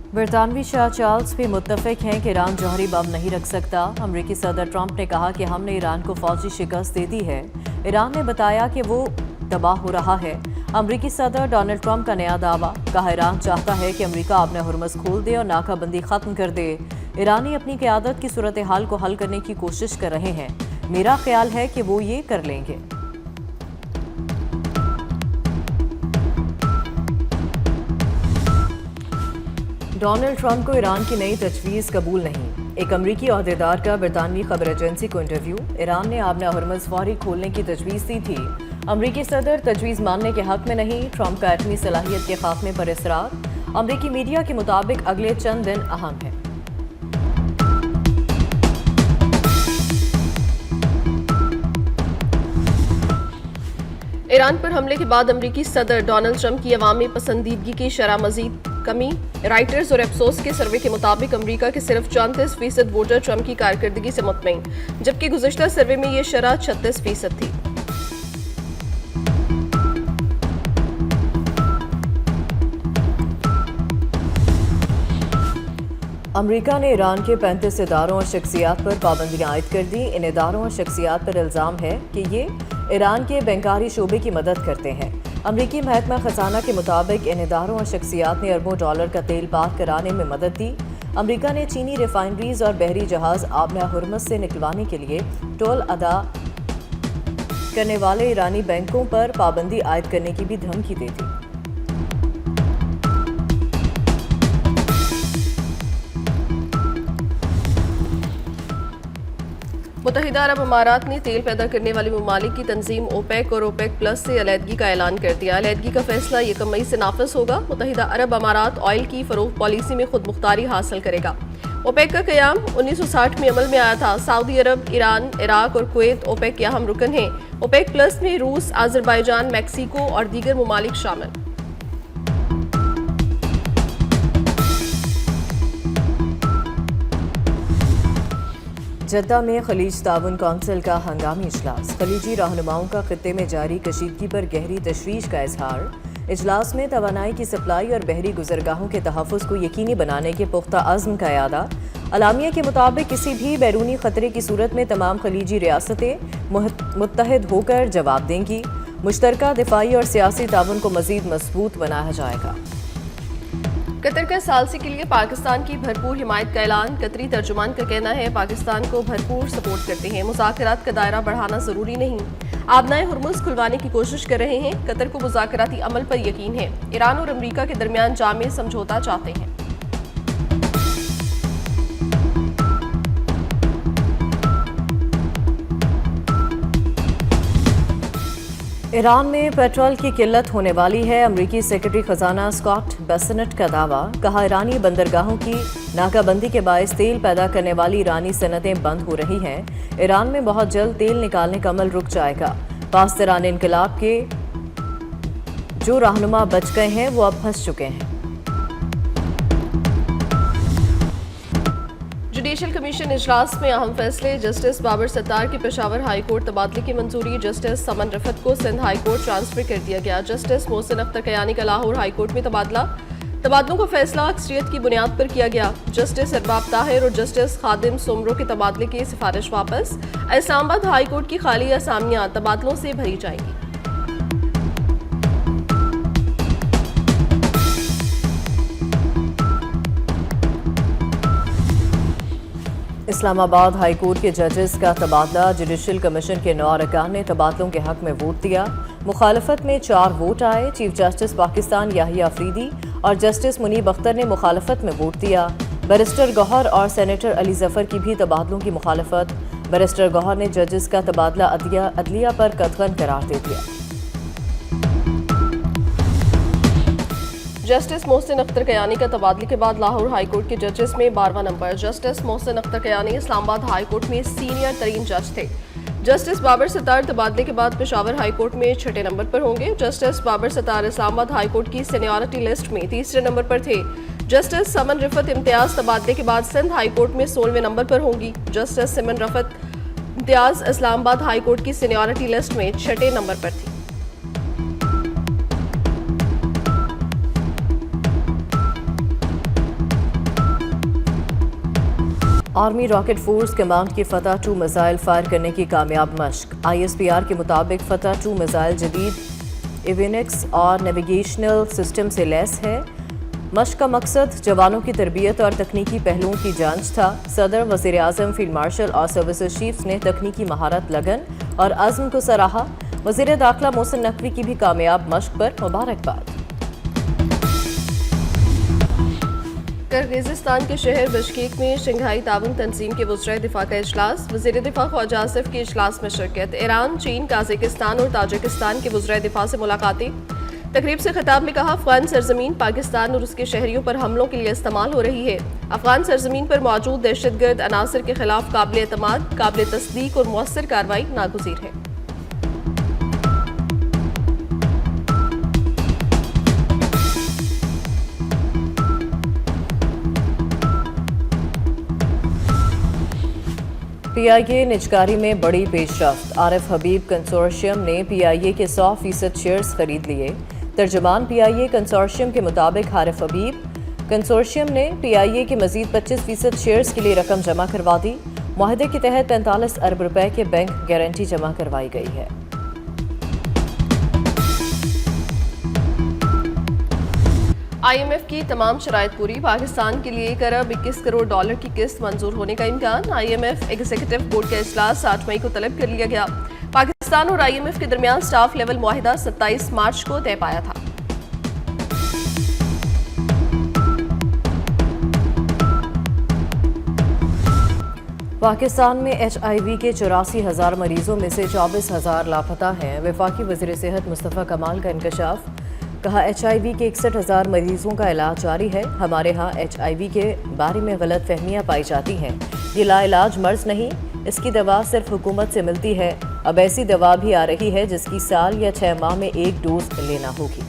बरतानवी Shah Charles भी मुत्तफिक हैं कि ईरान जौहरी बम नहीं रख सकता। अमरीकी सदर ट्रंप ने कहा कि हमने ईरान को फौजी शिकस्त दे दी है। ईरान ने बताया कि वो तबाह हो रहा है। अमरीकी सदर डोनाल्ड ट्रंप का नया दावा, कहा ईरान चाहता है कि अमरीका अपने हुर्मुज़ खोल दे और नाकाबंदी खत्म कर दे। ईरानी अपनी क़यादत की सूरत हाल को हल करने की कोशिश कर रहे हैं। मेरा ख्याल है कि वो ये कर लेंगे। डोनाल्ड ट्रंप को ईरान की नई तजवीज़ कबूल नहीं। एक अमरीकी ओहदेदार का बरतानवी खबर एजेंसी को इंटरव्यू। ईरान ने आबना हुर्मुज़ फौरी खोलने की तजवीज़ दी थी। अमरीकी सदर तजवीज़ मानने के हक में नहीं। ट्रंप का एटमी सलाहियत के खात्मे पर इसरार। अमरीकी मीडिया के मुताबिक अगले चंद दिन अहम हैं। ईरान पर हमले के बाद अमरीकी सदर डोनाल्ड ट्रंप की अवामी पसंदीदगी की शरह मजीद कमी। राइटर्स और एप्सोस के सर्वे के मुताबिक अमरीका के सिर्फ 34% वोटर ट्रंप की कारकर्दगी से मुतमईन, जबकि गुज़श्ता सर्वे में ये शरह 36% थी। अमरीका ने ईरान के 35 इदारों और शख्सियात पर पाबंदियां आयद कर दी। इन इदारों और शख्सियात पर इल्ज़ाम है कि ये ईरान के बैंकारी शोबे की मदद करते हैं। अमरीकी महकमा खजाना के मुताबिक इन इदारों और शख्सियात ने अरबों डॉलर का तेल पार कराने में मदद दी। अमरीका ने चीनी रिफाइनरीज और बहरी जहाज आबना हुर्मुज़ से निकलवाने के लिए टोल अदा करने वाले ईरानी बैंकों पर पाबंदी आयद करने की भी धमकी दी थी। मुत्तहिदा अरब अमारात ने तेल पैदा करने वाले ममालिक की तंजीम ओपेक और ओपेक प्लस से अलहदगी का ऐलान कर दिया। अलहदगी का फैसला 1 मई से नाफिज होगा। मुत्तहिदा अरब अमारात ऑयल की फरोख्त पॉलिसी में खुद मुख्तारी हासिल करेगा। ओपेक का क़याम 1960 में अमल में आया था। सऊदी अरब, ईरान, इराक और कुवैत ओपेक के अहम रुकन हैं। ओपेक प्लस में रूस, अजरबैजान, मैक्सिको और दीगर ममालिक शामिल। जद्दा में खलीज ताउन कौंसिल का हंगामी इजलास। खलीजी रहनुमाओं का खित्ते में जारी कशीदगी पर गहरी तशवीश का इजहार। इजलास में तवानाई की सप्लाई और बहरी गुजरगाहों के तहफ़्फ़ुज़ को यकीनी बनाने के पुख्ता अज़्म का यादा। अलामिया के मुताबिक किसी भी बैरूनी खतरे की सूरत में तमाम खलीजी रियासतें मुत्तहिद होकर जवाब देंगी। मुश्तरका दिफाई और सियासी ताउन को मज़ीद मजबूत बनाया जाएगा। कतर का सालसी के लिए पाकिस्तान की भरपूर हिमायत का ऐलान। कतरी तर्जुमान का कहना है पाकिस्तान को भरपूर सपोर्ट करते हैं। मुज़ाकरात का दायरा बढ़ाना जरूरी नहीं। आबनाए हुर्मुज़ खुलवाने की कोशिश कर रहे हैं। कतर को मुज़ाकराती अमल पर यकीन है। ईरान और अमरीका के दरमियान जामे समझौता चाहते हैं। ईरान में पेट्रोल की किल्लत होने वाली है। अमरीकी सेक्रेटरी खजाना स्कॉट बेसेनेट का दावा, कहा ईरानी बंदरगाहों की नाकाबंदी के बायस तेल पैदा करने वाली ईरानी सनतें बंद हो रही हैं। ईरान में बहुत जल्द तेल निकालने का अमल रुक जाएगा। पासदारान इनकलाब के जो रहनुमा बच गए हैं वो अब फंस चुके हैं। जुडिशल कमीशन इजलास में अहम फैसले। जस्टिस बाबर सत्तार की पेशावर हाई कोर्ट तबादले की मंजूरी। जस्टिस समन रफत को सिंध हाई कोर्ट ट्रांसफर कर दिया गया। जस्टिस मोहसिन अख्तर कयानी का लाहौर हाई कोर्ट में तबादला। तबादलों का फैसला अक्सरियत की बुनियाद पर किया गया। जस्टिस अरबाब ताहिर और जस्टिस खादिम सोमरो के तबादले की सिफारिश वापस। इस्लामाबाद हाई कोर्ट की खाली असामियां तबादलों से भरी जाएंगी। इस्लामाबाद हाई कोर्ट के जजेस का तबादला। जुडिशल कमीशन के 9 अरकान ने तबादलों के हक में वोट दिया। मुखालफत में 4 वोट आए। चीफ जस्टिस पाकिस्तान याहिया अफरीदी और जस्टिस मुनीब अख्तर ने मुखालफत में वोट दिया। बैरिस्टर गौहर और सेनेटर अली जफर की भी तबादलों की मुखालफत। बैरिस्टर गौहर ने जजेस का तबादला अदलिया पर कतगन करार दे दिया। जस्टिस मोहसिन अख्तर कयानी का तबादले के बाद लाहौर हाई कोर्ट के जजेस में 12वां number. Justice Mohsin Akhtar Kayani Islamabad high court में सीनियर तरीन जज थे। जस्टिस बाबर सत्तार तबादले के बाद पेशावर हाई कोर्ट में 6ठे नंबर पर होंगे। Justice Babar Sattar Islamabad high court की सीनियरिटी लिस्ट में 3रे नंबर पर थे। जस्टिस समन रफत इम्तियाज तबादले के बाद सिंध हाई कोर्ट में 16वें नंबर पर होंगी। Justice Saman Rafat Imtiaz Islamabad high court की सीनियरिटी लिस्ट में 6ठे नंबर पर थी। आर्मी रॉकेट फोर्स कमांड की फतह 2 मिसाइल फायर करने की कामयाब मशक। ISPR के मुताबिक फतह 2 मिसाइल जदीद एविनिक्स और नेविगेशनल सिस्टम से लैस है। मशक का मकसद जवानों की तरबियत और तकनीकी पहलुओं की जांच था। सदर, वज़ीर आज़म, फील्ड मार्शल और सर्विसेज चीफ्स ने तकनीकी महारत, लगन और अज़्म को सराहा। वज़ीर दाखिला मोहसिन नकवी की भी कामयाब मशक पर मुबारकबाद। किर्गिज़स्तान के शहर बिश्केक में शंघाई ताउन तंजीम के वज़ीर दिफा का इजलास। वज़ीर दिफा ख्वाजा आसिफ की इजलास में शिरकत। ईरान, चीन, काज़ाकिस्तान और ताजिकिस्तान के वज़ीर दिफा से मुलाकातें। तकरीब से खिताब में कहा, अफगान सरजमीन पाकिस्तान और उसके शहरियों पर हमलों के लिए इस्तेमाल हो रही है। अफगान सरजमीन पर मौजूद दहशतगर्द अनासर के खिलाफ काबिल एतमाद, काबिल तस्दीक और मौसर कार्रवाई नागुज़ीर है। PIA निजकारी में बड़ी पेशरफ्त। आरिफ हबीब कंसोर्शियम ने PIA के 100% शेयर्स खरीद लिए। तर्जुमान PIA कंसोर्शियम के मुताबिक आरिफ हबीब कंसोर्शियम ने PIA के मजीद 25% शेयर्स के लिए रकम जमा करवा दी। मुआहदे के तहत 45 अरब रुपए के बैंक गारंटी जमा करवाई गई है। IMF की तमाम शराइत पूरी। पाकिस्तान के लिए $1 करोड़ की किस्त मंजूर होने का इम्कान। IMF एग्जीक्यूटिव बोर्ड का इजलास 8 मई को तलब कर लिया गया। पाकिस्तान और IMF के दरमियान स्टाफ लेवल मुआहिदा 27 मार्च को तय पाया था। पाकिस्तान में HIV के 84,000 मरीजों में से 24,000 लापता हैं। वफाकी वज़ीर सेहत मुस्तफ़ा कमाल का इंकशाफ। कहा, HIV के 61,000 मरीजों का इलाज जारी है। हमारे यहाँ HIV के बारे में गलत फहमियाँ पाई जाती हैं। ये लाइलाज मर्ज नहीं, इसकी दवा सिर्फ हुकूमत से मिलती है। अब ऐसी दवा भी आ रही है जिसकी साल या 6 माह में 1 डोज लेना होगी।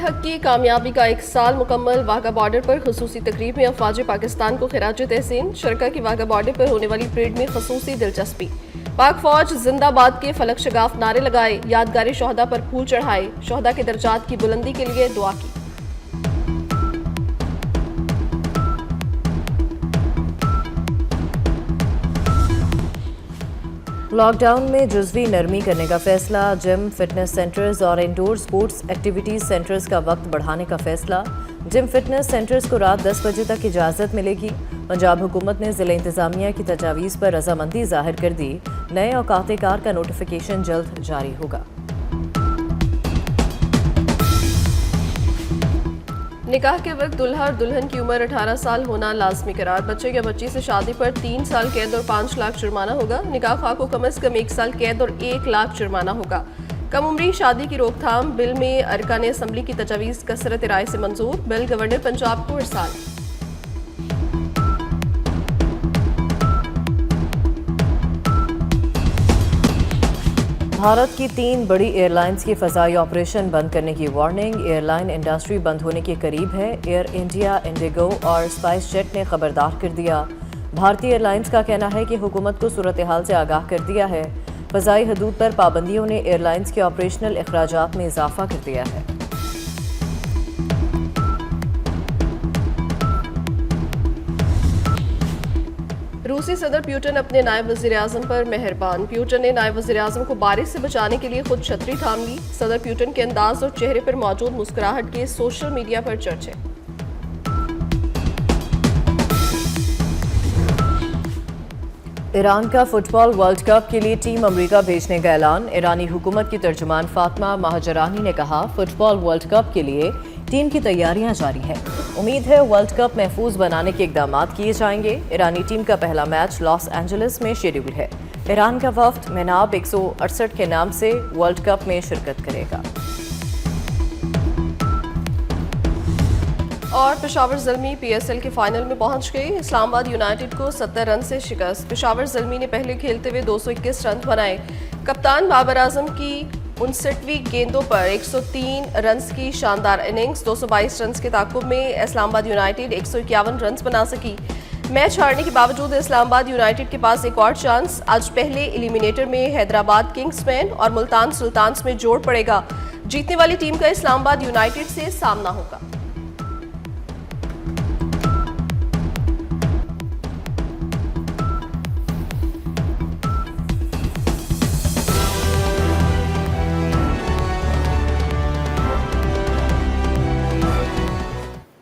हक की कामयाबी का 1 साल मुकम्मल। वाघा बॉर्डर पर खुसूसी तकरीब में अफवाज पाकिस्तान को खिराज तहसीन। शरका की वाघा बॉर्डर पर होने वाली परेड में खसूसी दिलचस्पी। पाक फौज जिंदाबाद के फलक शगाफ नारे लगाए। यादगारी शोहदा पर फूल चढ़ाए। शोहदा के दर्जात की बुलंदी के लिए दुआ की। लॉकडाउन में जुज़वी नरमी करने का फैसला। जिम, फिटनेस सेंटर्स और इंडोर स्पोर्ट्स एक्टिविटीज़ सेंटर्स का वक्त बढ़ाने का फैसला। जिम, फिटनेस सेंटर्स को रात 10 बजे तक इजाज़त मिलेगी। पंजाब हुकूमत ने ज़िला इंतज़ामिया की तजावीज़ पर रजामंदी ज़ाहिर कर दी। नए औकात कार का नोटिफिकेशन जल्द जारी होगा। निकाह के वक्त दुल्हा और दुल्हन की उम्र 18 साल होना लाजमी करार। बच्चे या बच्ची से शादी पर 3 साल कैद और 5 लाख जुर्माना होगा। निकाह ख्वाह को कम से कम 1 साल कैद और 1 लाख जुर्माना होगा। कम उम्री शादी की रोकथाम बिल में अरकान असम्बली की तजावीज़ कसरत राय से मंजूर। बिल गवर्नर पंजाब को इरसाल। भारत की 3 बड़ी एयरलाइंस की फ़ज़ाई ऑपरेशन बंद करने की वार्निंग। एयरलाइन इंडस्ट्री बंद होने के करीब है। एयर इंडिया, इंडिगो और स्पाइस जेट ने खबरदार कर दिया। भारतीय एयरलाइंस का कहना है कि हुकूमत को सूरत हाल से आगाह कर दिया है। फ़ज़ाई हदूद पर पाबंदियों ने एयरलाइंस के ऑपरेशनल अखराजात में इजाफा कर दिया है। रूसी सदर प्यूटन अपने नायब वज़ीर आज़म पर मेहरबान। प्यूटन ने नायब वज़ीर आज़म को बारिश से बचाने के लिए खुद छतरी थाम ली। सदर प्यूटन के अंदाज और चेहरे पर मौजूद मुस्कुराहट के सोशल मीडिया पर चर्चे। ईरान का फुटबॉल वर्ल्ड कप के लिए टीम अमेरिका भेजने का ऐलान। ईरानी हुकूमत की तर्जुमान फातिमा महाजरानी ने कहा, फुटबॉल वर्ल्ड कप के लिए टीम की तैयारियां जारी हैं। उम्मीद है वर्ल्ड कप महफूज बनाने के इकदाम किए जाएंगे। ईरानी टीम का पहला मैच लॉस एंजलिस में शेड्यूल है। ईरान का वफ्द मेनाब 168 के नाम से वर्ल्ड कप में शिरकत करेगा। और पेशावर ज़ल्मी PSL के फाइनल में पहुंच गई। इस्लामाबाद यूनाइटेड को 70 रन से शिकस्त। पेशावर ज़ल्मी ने पहले खेलते हुए 221 रन बनाए। कप्तान बाबर आजम की 59वीं गेंदों पर 103 रन्स की शानदार इनिंग्स। 222 रन्स के ताकुब में इस्लामाबाद यूनाइटेड 151 रन्स बना सकी। मैच हारने के बावजूद इस्लामाबाद यूनाइटेड के पास एक और चांस। आज पहले एलिमिनेटर में हैदराबाद किंग्समैन और मुल्तान सुल्तान्स में जोड़ पड़ेगा। जीतने वाली टीम का इस्लामाबाद यूनाइटेड से सामना होगा।